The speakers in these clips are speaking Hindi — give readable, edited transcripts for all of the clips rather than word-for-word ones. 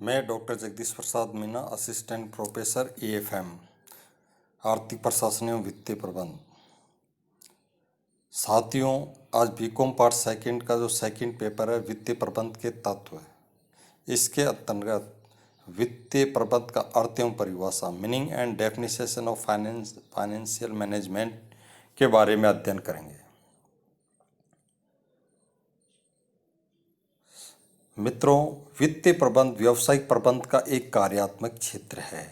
मैं doctor Jagdish Prasad Meena, assistant professor AFM आर्थिक प्रशासन एवं वित्तीय प्रबंध। साथियों, आज बीकॉम पार्ट सेकंड का जो सेकंड पेपर है वित्तीय प्रबंध के तत्व है, इसके अंतर्गत वित्तीय प्रबंध का अर्थ एवं परिभाषा, meaning and definition of financial management के बारे में अध्ययन करेंगे। मित्रों, वित्तीय प्रबंध व्यावसायिक प्रबंध का एक कार्यात्मक क्षेत्र है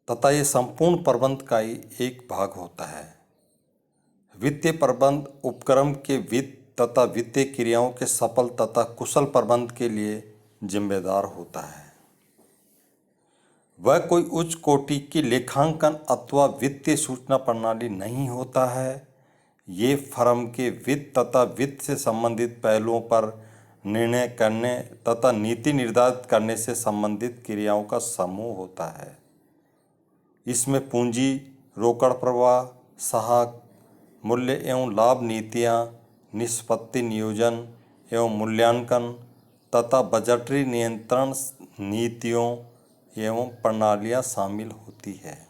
तथा ये संपूर्ण प्रबंध का ही एक भाग होता है। वित्तीय प्रबंध उपक्रम के वित्त तथा वित्तीय क्रियाओं के सफल तथा कुशल प्रबंध के लिए जिम्मेदार होता है। वह कोई उच्च कोटि की लेखांकन अथवा वित्तीय सूचना प्रणाली नहीं होता है। ये फर्म के वित्त तथा वित्त से संबंधित पहलुओं पर निर्णय करने तथा नीति निर्धारित करने से संबंधित क्रियाओं का समूह होता है। इसमें पूंजी, रोकड़ प्रवाह, साहक, मूल्य एवं लाभ नीतियाँ, निष्पत्ति नियोजन एवं मूल्यांकन तथा बजटरी नियंत्रण नीतियों एवं प्रणालियाँ शामिल होती है।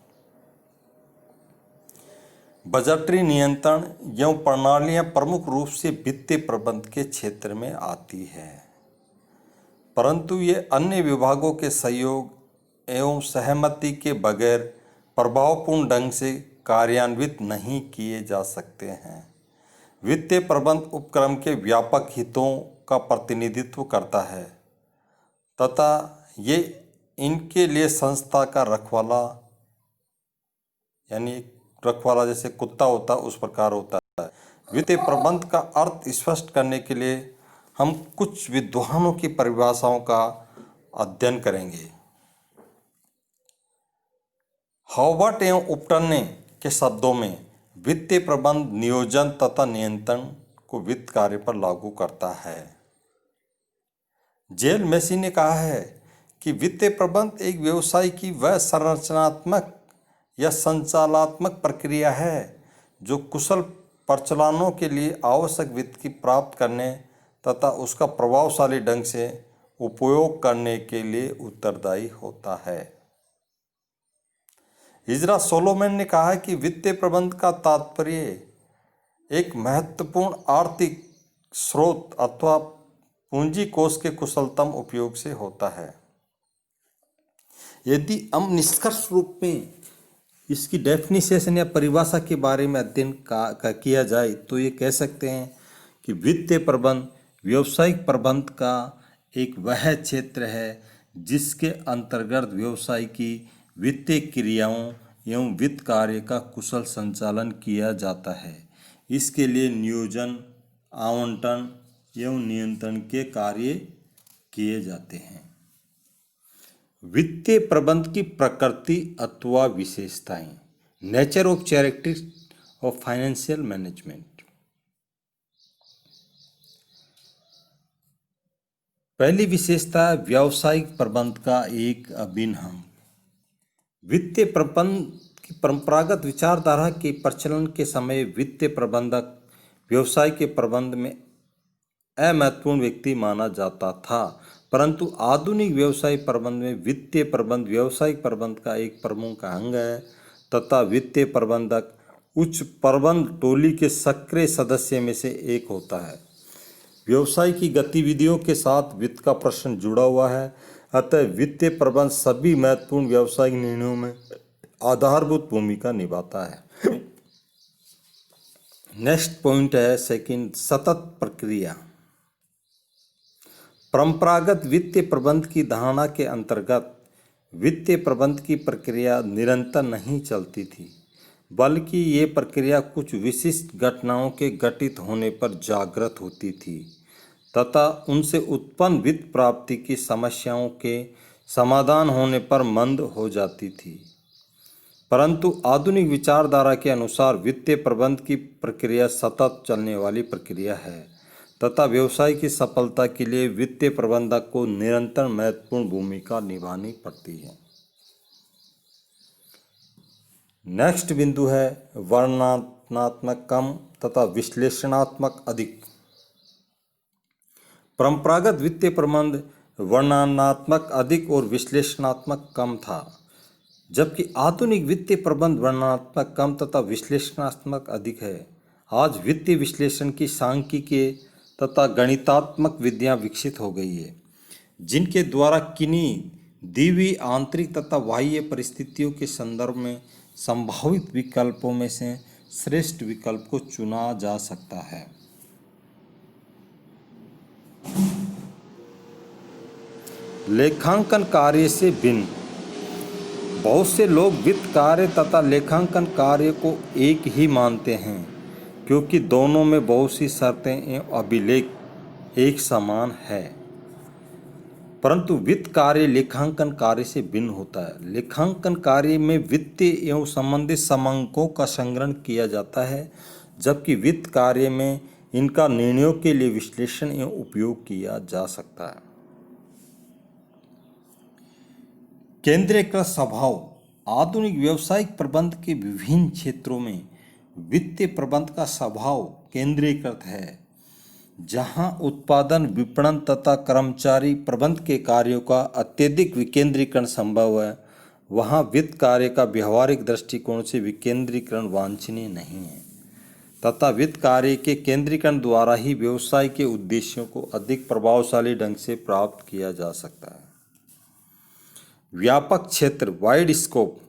बजटरी नियंत्रण एवं प्रणालियाँ प्रमुख रूप से वित्तीय प्रबंध के क्षेत्र में आती है, परंतु ये अन्य विभागों के सहयोग एवं सहमति के बगैर प्रभावपूर्ण ढंग से कार्यान्वित नहीं किए जा सकते हैं। वित्तीय प्रबंध उपक्रम के व्यापक हितों का प्रतिनिधित्व करता है तथा ये इनके लिए संस्था का रखवाला, यानी रखवाला जैसे कुत्ता होता है उस प्रकार होता है। वित्तीय प्रबंध का अर्थ स्पष्ट करने के लिए हम कुछ विद्वानों की परिभाषाओं का अध्ययन करेंगे। हॉवर्ट एवं उपटन के शब्दों में वित्तीय प्रबंध नियोजन तथा नियंत्रण को वित्त कार्य पर लागू करता है। जेल मेसी ने कहा है कि वित्तीय प्रबंध एक व्यवसाय की वह संरचनात्मक या संचालनात्मक प्रक्रिया है जो कुशल परिचालनों के लिए आवश्यक वित्त की प्राप्त करने तथा उसका प्रभावशाली ढंग से उपयोग करने के लिए उत्तरदायी होता है। इजरा सोलोमन ने कहा है कि वित्तीय प्रबंध का तात्पर्य एक महत्वपूर्ण आर्थिक स्रोत अथवा पूंजी कोष के कुशलतम उपयोग से होता है। यदि हम निष्कर्ष रूप में इसकी डेफिनेशन या परिभाषा के बारे में अध्ययन किया जाए तो ये कह सकते हैं कि वित्तीय प्रबंध व्यावसायिक प्रबंध का एक वह क्षेत्र है जिसके अंतर्गत व्यवसाय की वित्तीय क्रियाओं एवं वित्त कार्य का कुशल संचालन किया जाता है। इसके लिए नियोजन, आवंटन एवं नियंत्रण के कार्य किए जाते हैं। वित्तीय प्रबंध की प्रकृति अथवा विशेषताएं, nature of characteristics of financial management. पहली विशेषता व्यावसायिक प्रबंध का एक अभिन्न अंग। वित्तीय प्रबंध की परंपरागत विचारधारा के प्रचलन के समय वित्तीय प्रबंधक व्यवसाय के प्रबंध में अमहत्वपूर्ण व्यक्ति माना जाता था, परंतु आधुनिक व्यवसाय प्रबंध में वित्तीय प्रबंध व्यावसायिक प्रबंध का एक प्रमुख अंग है तथा वित्तीय प्रबंधक उच्च प्रबंध टोली के सक्रिय सदस्य में से एक होता है। व्यवसाय की गतिविधियों के साथ वित्त का प्रश्न जुड़ा हुआ है, अतः वित्तीय प्रबंध सभी महत्वपूर्ण व्यावसायिक निर्णयों में आधारभूत भूमिका निभाता है। नेक्स्ट पॉइंट है सेकंड, सतत प्रक्रिया। परंपरागत वित्तीय प्रबंध की धारणा के अंतर्गत वित्तीय प्रबंध की प्रक्रिया निरंतर नहीं चलती थी, बल्कि ये प्रक्रिया कुछ विशिष्ट घटनाओं के घटित होने पर जागृत होती थी तथा उनसे उत्पन्न वित्त प्राप्ति की समस्याओं के समाधान होने पर मंद हो जाती थी। परंतु आधुनिक विचारधारा के अनुसार वित्तीय प्रबंध की प्रक्रिया सतत चलने वाली प्रक्रिया है तथा व्यवसाय की सफलता के लिए वित्तीय प्रबंधक को निरंतर महत्वपूर्ण भूमिका निभानी पड़ती है। नेक्स्ट बिंदु है वर्णनात्मक कम तथा विश्लेषणात्मक अधिक। परंपरागत वित्तीय प्रबंध वर्णनात्मक अधिक और विश्लेषणात्मक कम था, जबकि आधुनिक वित्तीय प्रबंध वर्णनात्मक कम तथा विश्लेषणात्मक अधिक है। आज वित्तीय विश्लेषण की सांख्यिकीय तथा गणितात्मक विधियां विकसित हो गई है, जिनके द्वारा किन्हीं दी हुई आंतरिक तथा बाह्य परिस्थितियों के संदर्भ में संभावित विकल्पों में से श्रेष्ठ विकल्प को चुना जा सकता है। लेखांकन कार्य से भिन्न। बहुत से लोग वित्त कार्य तथा लेखांकन कार्य को एक ही मानते हैं, क्योंकि दोनों में बहुत सी शर्तें एवं अभिलेख एक समान है। परंतु वित्त कार्य लेखांकन कार्य से भिन्न होता है। लेखांकन कार्य में वित्तीय एवं संबंधित समांकों का संग्रहण किया जाता है, जबकि वित्त कार्य में इनका निर्णयों के लिए विश्लेषण एवं उपयोग किया जा सकता है। केंद्रीकृत स्वभाव। आधुनिक व्यावसायिक प्रबंध के विभिन्न क्षेत्रों में वित्तीय प्रबंध का स्वभाव केंद्रीकृत है। जहां उत्पादन, विपणन तथा कर्मचारी प्रबंध के कार्यों का अत्यधिक विकेंद्रीकरण संभव है, वहां वित्त कार्य का व्यवहारिक दृष्टिकोण से विकेंद्रीकरण वांछनीय नहीं है तथा वित्त कार्य के केंद्रीकरण द्वारा ही व्यवसाय के उद्देश्यों को अधिक प्रभावशाली ढंग से प्राप्त किया जा सकता है। व्यापक क्षेत्र, वाइड स्कोप।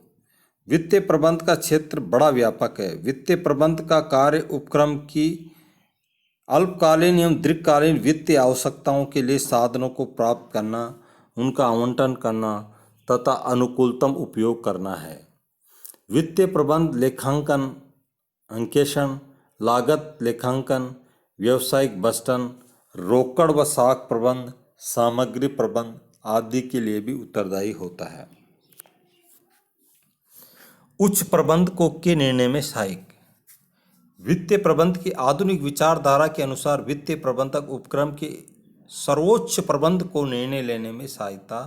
वित्तीय प्रबंध का क्षेत्र बड़ा व्यापक है। वित्तीय प्रबंध का कार्य उपक्रम की अल्पकालीन एवं दीर्घकालीन वित्तीय आवश्यकताओं के लिए साधनों को प्राप्त करना, उनका आवंटन करना तथा अनुकूलतम उपयोग करना है। वित्तीय प्रबंध लेखांकन, अंकेक्षण, लागत लेखांकन, व्यावसायिक बजटन, रोकड़ व साख प्रबंध, सामग्री प्रबंध आदि के लिए भी उत्तरदायी होता है। उच्च प्रबंधकों के निर्णय में सहायक। वित्तीय प्रबंध की आधुनिक विचारधारा के अनुसार वित्तीय प्रबंधक उपक्रम के सर्वोच्च प्रबंध को निर्णय लेने में सहायता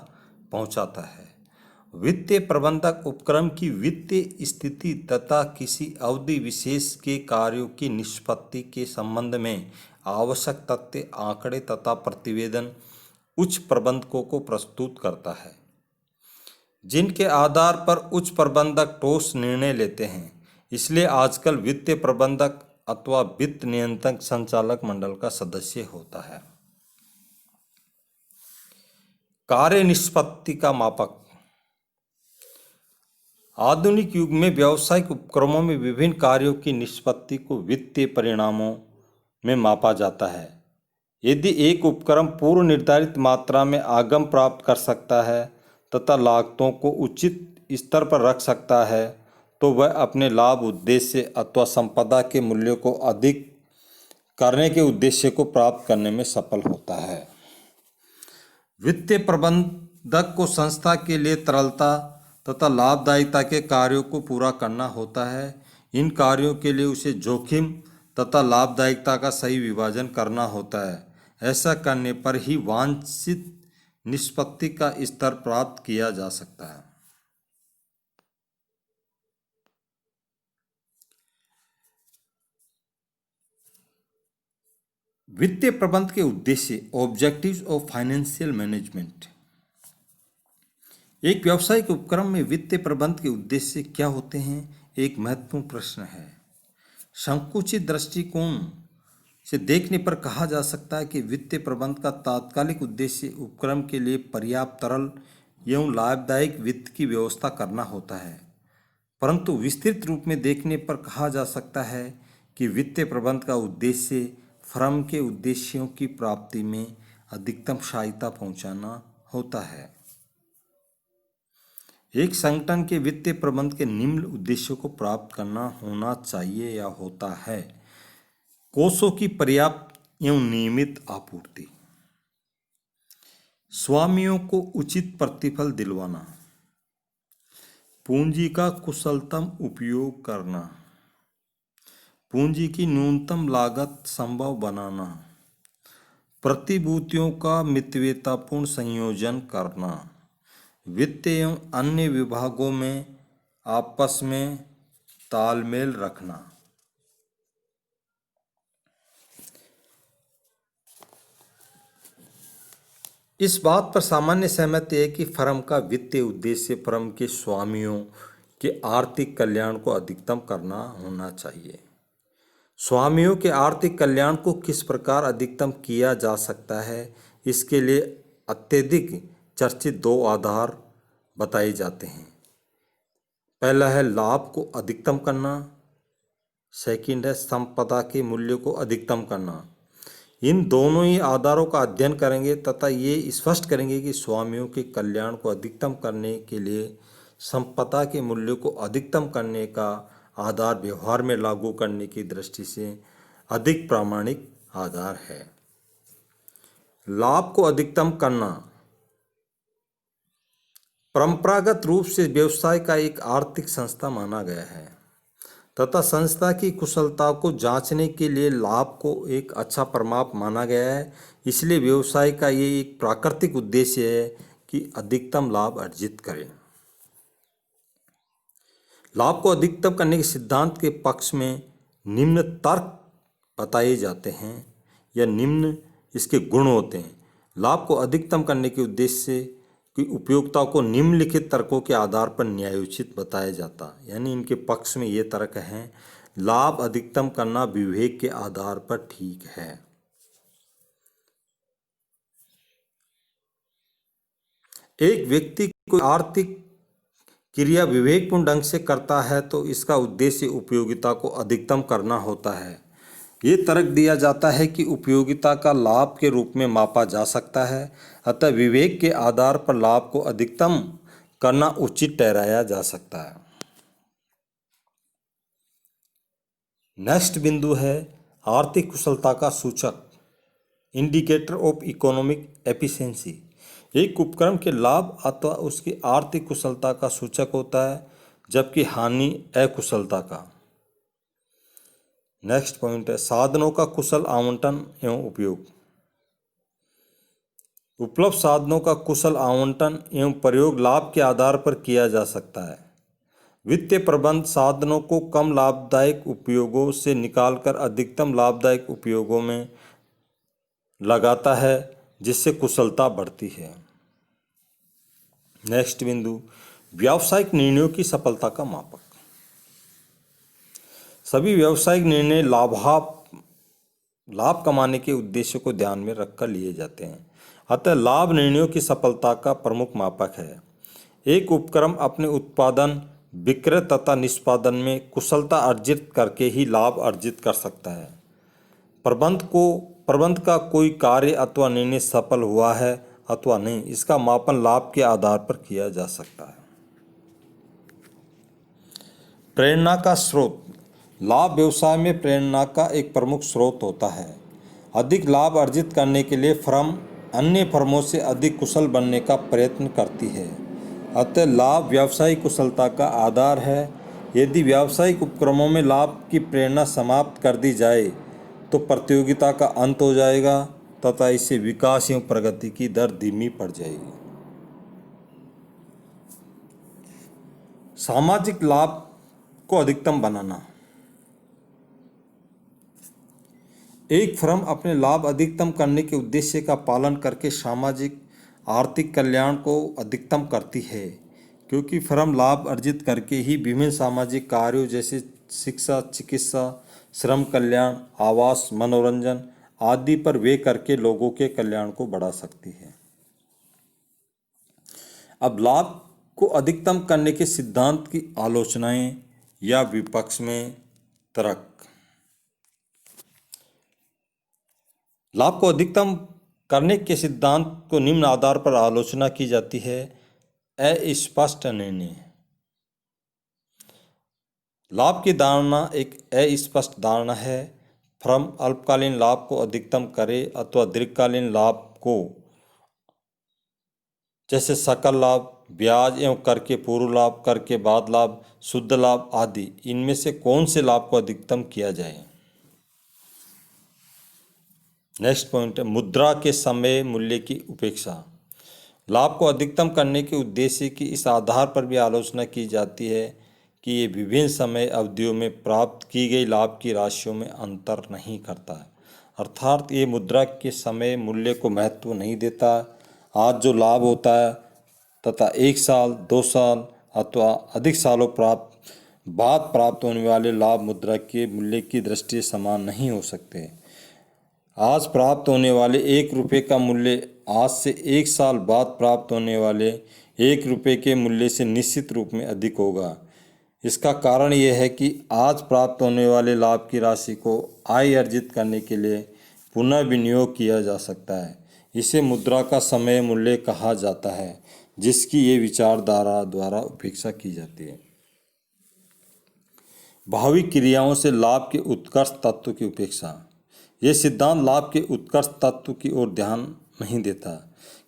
पहुंचाता है। वित्तीय प्रबंधक उपक्रम की वित्तीय स्थिति तथा किसी अवधि विशेष के कार्यों की निष्पत्ति के संबंध में आवश्यक तथ्य, आंकड़े तथा प्रतिवेदन उच्च प्रबंधकों को प्रस्तुत करता है, जिनके आधार पर उच्च प्रबंधक ठोस निर्णय लेते हैं। इसलिए आजकल वित्तीय प्रबंधक अथवा वित्त नियंत्रक संचालक मंडल का सदस्य होता है। कार्य निष्पत्ति का मापक। आधुनिक युग में व्यावसायिक उपक्रमों में विभिन्न कार्यों की निष्पत्ति को वित्तीय परिणामों में मापा जाता है। यदि एक उपक्रम पूर्व निर्धारित मात्रा में आगम प्राप्त कर सकता है तथा लागतों को उचित स्तर पर रख सकता है, तो वह अपने लाभ उद्देश्य अथवा संपदा के मूल्य को अधिक करने के उद्देश्य को प्राप्त करने में सफल होता है। वित्तीय प्रबंधक को संस्था के लिए तरलता तथा लाभदायिता के कार्यों को पूरा करना होता है। इन कार्यों के लिए उसे जोखिम तथा लाभदायिकता का सही विभाजन करना होता है। ऐसा करने पर ही वांछित निष्पत्ति का स्तर प्राप्त किया जा सकता है। वित्तीय प्रबंध के उद्देश्य, ऑब्जेक्टिव्स ऑफ फाइनेंशियल मैनेजमेंट। एक व्यावसायिक उपक्रम में वित्तीय प्रबंध के उद्देश्य क्या होते हैं, एक महत्वपूर्ण प्रश्न है। संकुचित दृष्टिकोण से देखने पर कहा जा सकता है कि वित्तीय प्रबंध का तात्कालिक उद्देश्य उपक्रम के लिए पर्याप्त तरल एवं लाभदायक वित्त की व्यवस्था करना होता है। परंतु विस्तृत रूप में देखने पर कहा जा सकता है कि वित्तीय प्रबंध का उद्देश्य फर्म के उद्देश्यों की प्राप्ति में अधिकतम सहायता पहुंचाना होता है। एक संगठन के वित्तीय प्रबंध के निम्न उद्देश्यों को प्राप्त करना होना चाहिए या होता है। कोषों की पर्याप्त एवं नियमित आपूर्ति, स्वामियों को उचित प्रतिफल दिलवाना, पूंजी का कुशलतम उपयोग करना, पूंजी की न्यूनतम लागत संभव बनाना, प्रतिभूतियों का मितव्ययितापूर्ण संयोजन करना, वित्त एवं अन्य विभागों में आपस में तालमेल रखना। इस बात पर सामान्य सहमति है कि फर्म का वित्तीय उद्देश्य फर्म के स्वामियों के आर्थिक कल्याण को अधिकतम करना होना चाहिए। स्वामियों के आर्थिक कल्याण को किस प्रकार अधिकतम किया जा सकता है, इसके लिए अत्यधिक चर्चित दो आधार बताए जाते हैं। पहला है लाभ को अधिकतम करना, सेकंड है संपदा के मूल्य को अधिकतम करना। इन दोनों ही आधारों का अध्ययन करेंगे तथा ये स्पष्ट करेंगे कि स्वामियों के कल्याण को अधिकतम करने के लिए संपदा के मूल्य को अधिकतम करने का आधार व्यवहार में लागू करने की दृष्टि से अधिक प्रामाणिक आधार है। लाभ को अधिकतम करना परंपरागत रूप से व्यवसाय का एक आर्थिक संस्था माना गया है तथा संस्था की कुशलता को जांचने के लिए लाभ को एक अच्छा प्रमाप माना गया है। इसलिए व्यवसाय का ये एक प्राकृतिक उद्देश्य है कि अधिकतम लाभ अर्जित करें। लाभ को अधिकतम करने के सिद्धांत के पक्ष में निम्न तर्क बताए जाते हैं या निम्न इसके गुण होते हैं। लाभ को अधिकतम करने के उद्देश्य की उपयोगिता को निम्नलिखित तर्कों के आधार पर न्यायोचित बताया जाता, यानी इनके पक्ष में ये तर्क हैं। लाभ अधिकतम करना विवेक के आधार पर ठीक है। एक व्यक्ति कोई आर्थिक क्रिया विवेकपूर्ण ढंग से करता है तो इसका उद्देश्य उपयोगिता को अधिकतम करना होता है। ये तर्क दिया जाता है कि उपयोगिता का लाभ के रूप में मापा जा सकता है, अतः विवेक के आधार पर लाभ को अधिकतम करना उचित ठहराया जा सकता है। नेक्स्ट बिंदु है आर्थिक कुशलता का सूचक, इंडिकेटर ऑफ इकोनॉमिक एफिशिएंसी। एक उपक्रम के लाभ अथवा उसकी आर्थिक कुशलता का सूचक होता है, जबकि हानि अकुशलता का। नेक्स्ट पॉइंट है साधनों का कुशल आवंटन एवं उपयोग। उपलब्ध साधनों का कुशल आवंटन एवं प्रयोग लाभ के आधार पर किया जा सकता है। वित्तीय प्रबंध साधनों को कम लाभदायक उपयोगों से निकालकर अधिकतम लाभदायक उपयोगों में लगाता है, जिससे कुशलता बढ़ती है। नेक्स्ट बिंदु व्यावसायिक निर्णयों की सफलता का मापक। सभी व्यावसायिक निर्णय लाभ कमाने के उद्देश्य को ध्यान में रखकर लिए जाते हैं, अतः लाभ निर्णयों की सफलता का प्रमुख मापक है। एक उपक्रम अपने उत्पादन, विक्रय तथा निष्पादन में कुशलता अर्जित करके ही लाभ अर्जित कर सकता है। प्रबंध का कोई कार्य अथवा निर्णय सफल हुआ है अथवा नहीं, इसका मापन लाभ के आधार पर किया जा सकता है। प्रेरणा का स्रोत। लाभ व्यवसाय में प्रेरणा का एक प्रमुख स्रोत होता है। अधिक लाभ अर्जित करने के लिए फर्म अन्य फर्मों से अधिक कुशल बनने का प्रयत्न करती है, अतः लाभ व्यावसायिक कुशलता का आधार है। यदि व्यावसायिक उपक्रमों में लाभ की प्रेरणा समाप्त कर दी जाए तो प्रतियोगिता का अंत हो जाएगा तथा इससे विकास एवं प्रगति की दर धीमी पड़ जाएगी। सामाजिक लाभ को अधिकतम बनाना। एक फर्म अपने लाभ अधिकतम करने के उद्देश्य का पालन करके सामाजिक आर्थिक कल्याण को अधिकतम करती है, क्योंकि फर्म लाभ अर्जित करके ही विभिन्न सामाजिक कार्यों जैसे शिक्षा, चिकित्सा, श्रम कल्याण, आवास, मनोरंजन आदि पर व्यय करके लोगों के कल्याण को बढ़ा सकती है। अब लाभ को अधिकतम करने के सिद्धांत की आलोचनाएं या विपक्ष में तर्क। लाभ को अधिकतम करने के सिद्धांत को निम्न आधार पर आलोचना की जाती है। अस्पष्ट निर्णय। लाभ की धारणा एक अस्पष्ट धारणा है। फर्म अल्पकालीन लाभ को अधिकतम करे अथवा दीर्घकालीन लाभ को, जैसे सकल लाभ, ब्याज एवं कर के पूर्व लाभ, कर के बाद लाभ, शुद्ध लाभ आदि, इनमें से कौन से लाभ को अधिकतम किया जाए। नेक्स्ट पॉइंट है मुद्रा के समय मूल्य की उपेक्षा। लाभ को अधिकतम करने के उद्देश्य की इस आधार पर भी आलोचना की जाती है कि ये विभिन्न समय अवधियों में प्राप्त की गई लाभ की राशियों में अंतर नहीं करता है, अर्थात ये मुद्रा के समय मूल्य को महत्व नहीं देता आज जो लाभ होता है तथा 1 साल, 2 साल अथवा अधिक सालों बाद प्राप्त होने वाले लाभ मुद्रा के मूल्य की दृष्टि से समान नहीं हो सकते। आज प्राप्त होने वाले 1 रुपये का मूल्य आज से 1 साल बाद प्राप्त होने वाले 1 रुपये के मूल्य से निश्चित रूप में अधिक होगा। इसका कारण यह है कि आज प्राप्त होने वाले लाभ की राशि को आय अर्जित करने के लिए पुनः विनियोग किया जा सकता है। इसे मुद्रा का समय मूल्य कहा जाता है, जिसकी ये विचारधारा द्वारा उपेक्षा की जाती है। भावी क्रियाओं से लाभ के उत्कर्ष तत्व की उपेक्षा। यह सिद्धांत लाभ के उत्कर्ष तत्व की ओर ध्यान नहीं देता।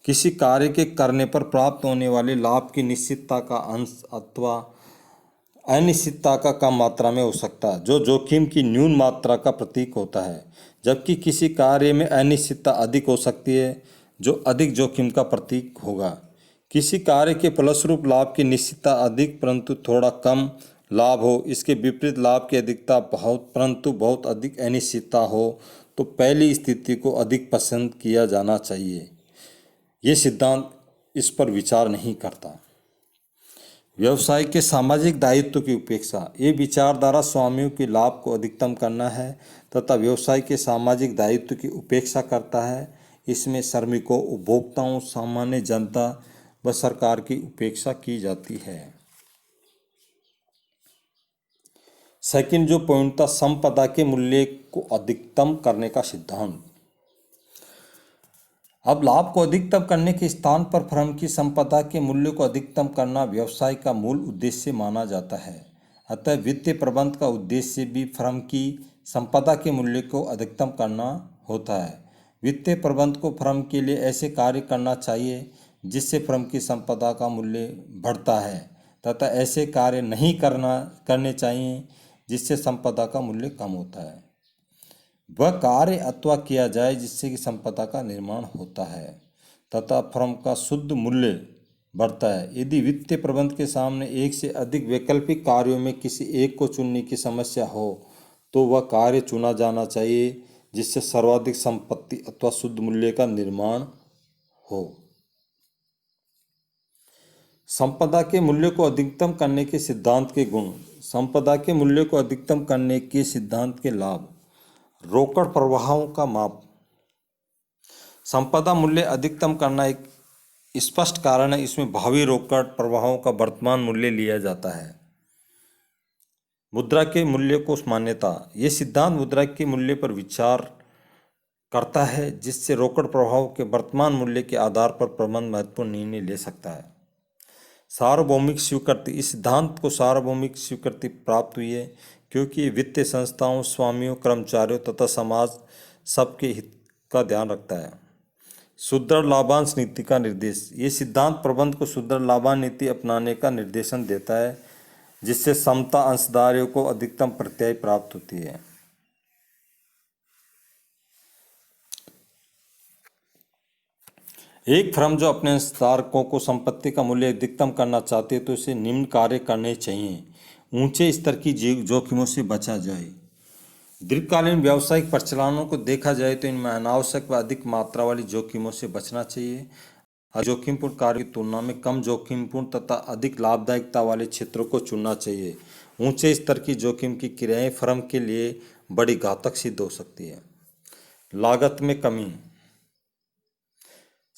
किसी कार्य के करने पर प्राप्त होने वाले लाभ की निश्चितता का अंश अथवा अनिश्चितता का कम मात्रा में हो सकता है, जो जोखिम की न्यून मात्रा का प्रतीक होता है, जबकि किसी कार्य में अनिश्चितता अधिक हो सकती है, जो अधिक जोखिम का प्रतीक होगा। किसी कार्य के फलस्वरूप लाभ की निश्चितता अधिक परंतु थोड़ा कम लाभ हो, इसके विपरीत लाभ की अधिकता बहुत परंतु बहुत अधिक अनिश्चितता हो, तो पहली स्थिति को अधिक पसंद किया जाना चाहिए। ये सिद्धांत इस पर विचार नहीं करता। व्यवसाय के सामाजिक दायित्व की उपेक्षा। ये विचारधारा स्वामियों के लाभ को अधिकतम करना है तथा व्यवसाय के सामाजिक दायित्व की उपेक्षा करता है। इसमें श्रमिकों, उपभोक्ताओं, सामान्य जनता व सरकार की उपेक्षा की जाती है। सेकंड जो पॉइंट था, संपदा के मूल्य को अधिकतम करने का सिद्धांत। अब लाभ को अधिकतम करने के स्थान पर फर्म की संपदा के मूल्य को अधिकतम करना व्यवसाय का मूल उद्देश्य माना जाता है। अतः वित्तीय प्रबंध का उद्देश्य भी फर्म की संपदा के मूल्य को अधिकतम करना होता है। वित्तीय प्रबंध को फर्म के लिए ऐसे कार्य करना चाहिए जिससे फर्म की संपदा का मूल्य बढ़ता है तथा ऐसे कार्य नहीं करने चाहिए जिससे संपदा का मूल्य कम होता है। वह कार्य अथवा किया जाए जिससे कि संपदा का निर्माण होता है तथा फर्म का शुद्ध मूल्य बढ़ता है। यदि वित्तीय प्रबंध के सामने एक से अधिक वैकल्पिक कार्यों में किसी एक को चुनने की समस्या हो तो वह कार्य चुना जाना चाहिए जिससे सर्वाधिक संपत्ति अथवा शुद्ध मूल्य का निर्माण हो। संपदा के मूल्य को अधिकतम करने के सिद्धांत के गुण। संपदा के मूल्य को अधिकतम करने के सिद्धांत के लाभ। रोकड़ प्रवाहों का माप। संपदा मूल्य अधिकतम करना एक स्पष्ट कारण है। इसमें भावी रोकड़ प्रवाहों का वर्तमान मूल्य लिया जाता है। मुद्रा के मूल्य को मान्यता। ये सिद्धांत मुद्रा के मूल्य पर विचार करता है जिससे रोकड़ प्रवाहों के वर्तमान मूल्य के आधार पर प्रबंध महत्वपूर्ण निर्णय ले सकता है। सार्वभौमिक स्वीकृति। इस सिद्धांत को सार्वभौमिक स्वीकृति प्राप्त हुई है क्योंकि वित्तीय संस्थाओं, स्वामियों, कर्मचारियों तथा समाज सबके हित का ध्यान रखता है। सुदृढ़ लाभांश नीति का निर्देश। ये सिद्धांत प्रबंध को सुदृढ़ लाभांश नीति अपनाने का निर्देशन देता है जिससे समता अंशधारियों को अधिकतम प्रत्यय प्राप्त होती है। एक फर्म जो अपने अंशधारकों को संपत्ति का मूल्य अधिकतम करना चाहती है तो इसे निम्न कार्य करने चाहिए। ऊंचे स्तर की जोखिमों से बचा जाए। दीर्घकालीन व्यावसायिक परिचालनों को देखा जाए तो इनमें अनावश्यक व अधिक मात्रा वाली जोखिमों से बचना चाहिए। जोखिमपूर्ण कार्य की तुलना में कम जोखिमपूर्ण तथा अधिक लाभदायकता वाले क्षेत्रों को चुनना चाहिए। ऊंचे स्तर की जोखिम की क्रियाएं फर्म के लिए बड़ी घातक सिद्ध हो सकती है। लागत में कमी।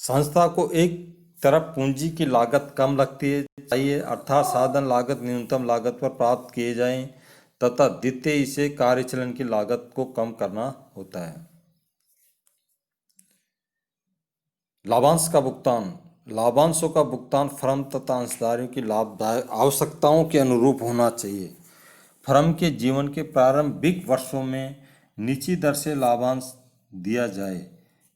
संस्था को एक तरफ पूंजी की लागत कम लगती है चाहिए, अर्थात साधन लागत न्यूनतम लागत पर प्राप्त किए जाएं तथा द्वितीय इसे कार्यचलन की लागत को कम करना होता है। लाभांश का भुगतान। लाभांशों का भुगतान फर्म तथा अंशधारियों की लाभदायक आवश्यकताओं के अनुरूप होना चाहिए। फर्म के जीवन के प्रारंभिक वर्षों में निश्चित दर से लाभांश दिया जाए।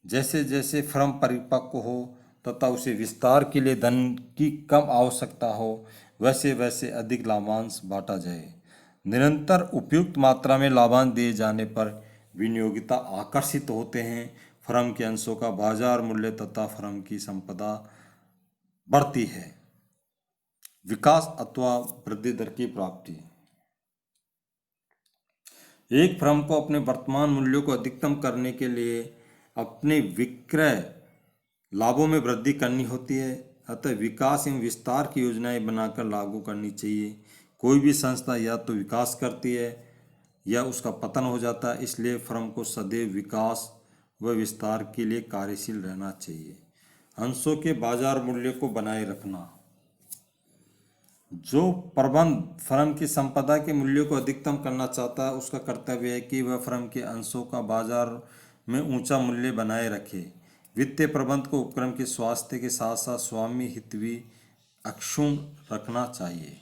जैसे जैसे फर्म परिपक्व हो तथा उसे विस्तार के लिए धन की कम आवश्यकता हो वैसे वैसे अधिक लाभांश बांटा जाए। निरंतर उपयुक्त मात्रा में लाभांश दिए जाने पर विनियोगिता आकर्षित होते हैं। फर्म के अंशों का बाजार मूल्य तथा फर्म की संपदा बढ़ती है। विकास अथवा वृद्धि दर की प्राप्ति। एक फर्म को अपने वर्तमान मूल्यों को अधिकतम करने के लिए अपने विक्रय लाभों में वृद्धि करनी होती है, अतः विकास एवं विस्तार की योजनाएं बनाकर लागू करनी चाहिए। कोई भी संस्था या तो विकास करती है या उसका पतन हो जाता है, इसलिए फर्म को सदैव विकास व विस्तार के लिए कार्यशील रहना चाहिए। अंशों के बाजार मूल्य को बनाए रखना। जो प्रबंध फर्म की संपदा के मूल्य को अधिकतम करना चाहता है, उसका कर्तव्य है कि वह फर्म के अंशों का बाजार में ऊंचा मूल्य बनाए रखे। वित्तीय प्रबंध को उपक्रम के स्वास्थ्य के साथ साथ स्वामी हित भी अक्षुण्ण रखना चाहिए।